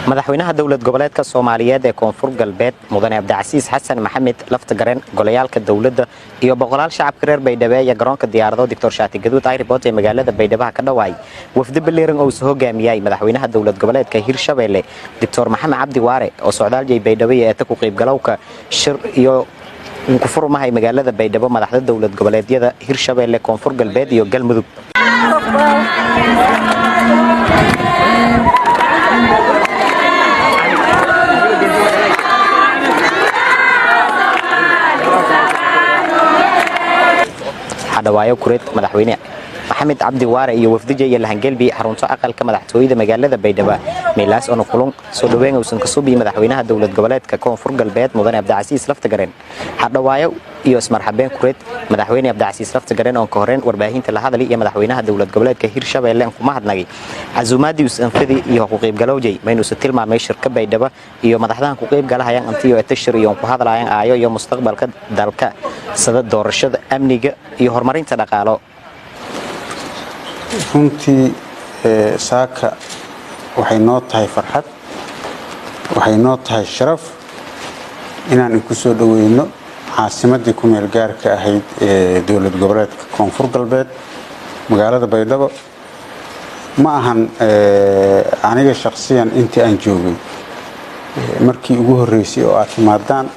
madaxweynaha dawlad goboleedka Soomaaliyeed ee Koonfur Galbeed Mudane Cabdicasiis Xasan Maxamed Laftagareen golayaalka dawladda iyo boqolaal shacabka reer Baydhabo ee garoonka diyaarado Dr. Shaati Gaduud Airport ee magaalada Baydhabo ka dhawaay wafdi baleeran oo soo hogaamiyay madaxweynaha dawlad goboleedka Hirshabeelle Dr. Maxamed Cabdi Waare oo socdaal jay Baydhabo ee ku qayb galowka shir iyo ku furmahay magaalada Baydhabo madaxda dawlad goboleedyada Hirshabeelle Koonfur Galbeed iyo Galmudug hadawaayo kureed madaxweyne Maxamed Cabdi Waare iyo wafdiga iyo lahangelbi xarunta aqalka madaxtooyada magaalada Baydhabo meelaas oo kulun soo dhaweyn oo san ka soo bi madaxweynaha dawlad goboleedka Koonfur Galbeed Mudane Cabdicasiis Laftagareen hadawaayo iyo ismarxabeen kureed madaxweyne Cabdicasiis Laftagareen oo ka horeen warbaahinta la hadlay iyo madaxweynaha dawlad goboleedka Hirshabeelle kuma hadnagay azumaadi usanfidi iyo ku qayb galowjay maynu si tilmaamay shirka Baydhabo iyo madaxdan ku qayb galahayaan antiyo tashir iyo ku hadlayaan aayo iyo mustaqbalka dalka sida doorashada amniga iyo horumarinta dhaqaalaha runtii saaka waxay noo tahay farxad waxay noo tahay sharaf inaan ku soo dhaweeyno caasimadii ku meel gaarka ahayd ee dawlad goboleedka Koonfur Galbeed magaalada Baydhabo ma ahan aniga shakhsiyan intii aan joogay markii ugu horeysay oo aad timaadaan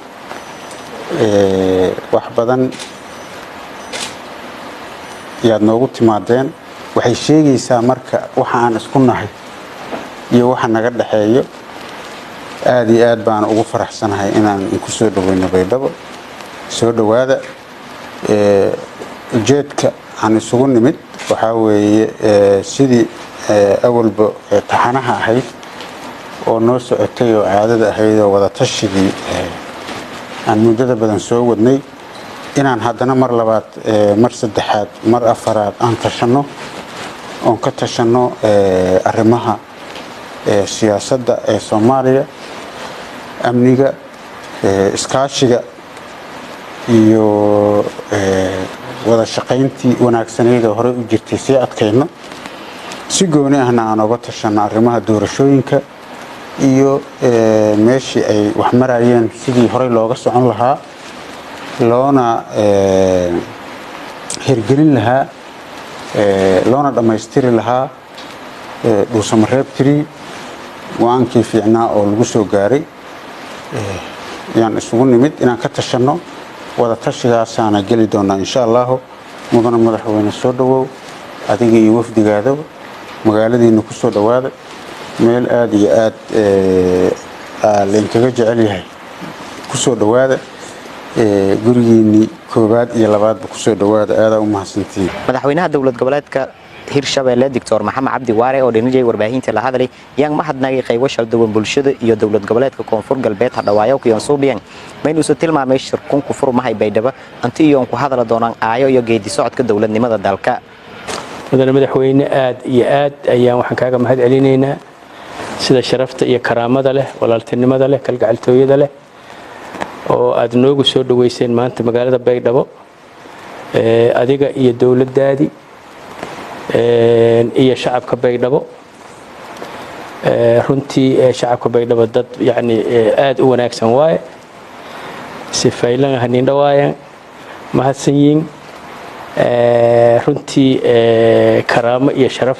wax badan yaad noogu timaadeen waxay sheegaysaa marka waxa aan isku nahay iyo waxa naga dhaxeeyo aad iyo aad baan ugu faraxsanahay inaan ku soo dhaweyno Baydhabo soo dhawaada jeedka aan isugu nimid waxa weeye sidii awalba taxanaha ahayd oo noo socotay oo caadada ahayd oo wada tashigii aan muddada badan soo wadnay inaan haddana mar labaad mar saddexaad mar afaraad aan tashano oo ka tashano arrimaha siyaasadda ee Soomaaliya amniga iskaashiga iyo wada shaqayntii wanaagsaneed oo hore u jirtay si adkayno si gooni ahna aan uga tashano arrimaha doorashooyinka iyo meeshii ay wax marayeen sidii hore looga socon lahaa loona hirgelin lahaa loona dhamaystiri lahaa dhuusamareeb 3 waankii fiicnaa oo lagu soo gaaray yaan isugu nimid inaan ka tashano wada tashigaasana gali doona insha Allah mudane madaxweyne soo dhawow adiga iyo wafdigaada magaaladiina ku soo dhawaada meel aad iyo aad leen kaga jecel yahay ku soo dhawaada gurigiini koobaad iyo labaad ku soo dhawaada aad u mahadsantiin madaxweynaha dawlad goboleedka Hirshabeelle Dr. Maxamed Cabdi Waare oo dhinajay warbaahinta la hadlay yaan mahadnaqay qaybo shaqada bulshada iyo dawlad goboleedka Koonfur Galbeed hadawaayo ku yansuubiyeen maynu soo tilmaamay shirkun ku furmahay Baydhabo antii iyo ku hadala doonaan aayo iyo geedi socodka dawladnimada dalka madaxweyne aad iyo aad ayaan waxaan kaaga mahad celinaynaa sida sharafta iyo karaamada leh walaaltinimada leh kalgacaltooyada leh oo aad noogu soo dhaweyseen maanta magaalada Baydhabo adiga iyo dawladdaadi iyo shacabka Baydhabo runtii shacabka Baydhabo dad yaani aad u wanaagsan waay si faylan hanin dhawaayeen mahadsan yiin runtii karaamo iyo sharaf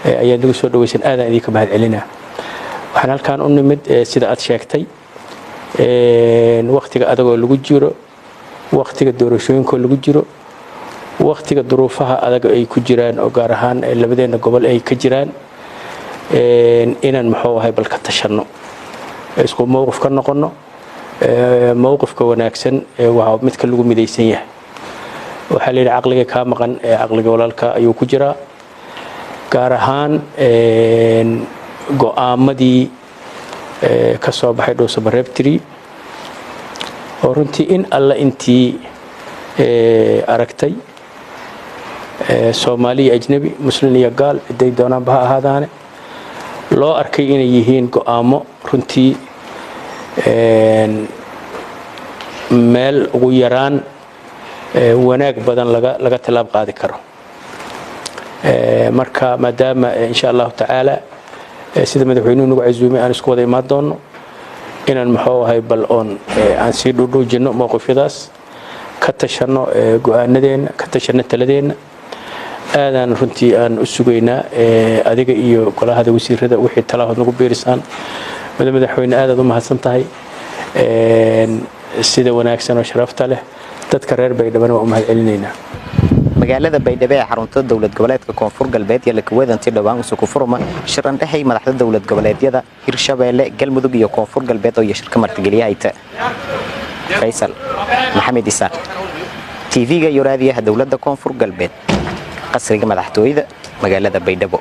ayaan ugu soo dhaweyseen aad aan idinka mahad celinaa waxaan halkaan u nimid sida aad sheegtay waqtiga adagoo lagu jiro waqtiga doorashooyinka lagu jiro waqtiga duruufaha adag ay ku jiraan oo gaar ahaan labadeena gobol ay ka jiraan inaan maxuu ahay bal ka tashano isku mowqif ka noqono mowqifka wanaagsan waa midka lagu midaysan yahay waxa la yiraahdaa aqliga ka maqan aqliga walaalka ayuu ku jiraa gaar ahaan go'aamadii ka soo baxay dhuusamareeb 3 oo runtii in alla intii aragtay Soomaaliya ajnabi muslim iyo gaal ciday doonaan ba ahaadaane loo arkay inay yihiin go'aamo runtii meel ugu yaraan wanaag badan laga talaab qaadi karo marka maadaama insha Allah taala sida madaxweynuhu nagu casuumay aan isku wada imaan doono inaan muxuu ahay bal oon aan sii dhudhuujino mowqifyadaas ka tashano go'aanadeena ka tashano taladeena aadaan runtii aan u sugaynaa adiga iyo golaha wasiirada wixii talaahod nagu beerisaan madaxweyne aad u mahadsan tahay sida wanaagsan oo sharafta leh dadka reer Baydhabo waa u mahadcelinaynaa magaalada Baydhabo ee xarunta dawlad goboleedka Koonfur Galbeed ee la kuwadantii dhawaan soo ku furma shiran dhaxay madaxda dawlad goboleedyada Hirshabeelle Galmudug iyo Koonfur Galbeed oo shirka martigeliyayta Faisal Maxamed Isaaq TV-ga iyo raadiyaha dawladda Koonfur Galbeed qasriga madaxtooyada magaalada Baydhabo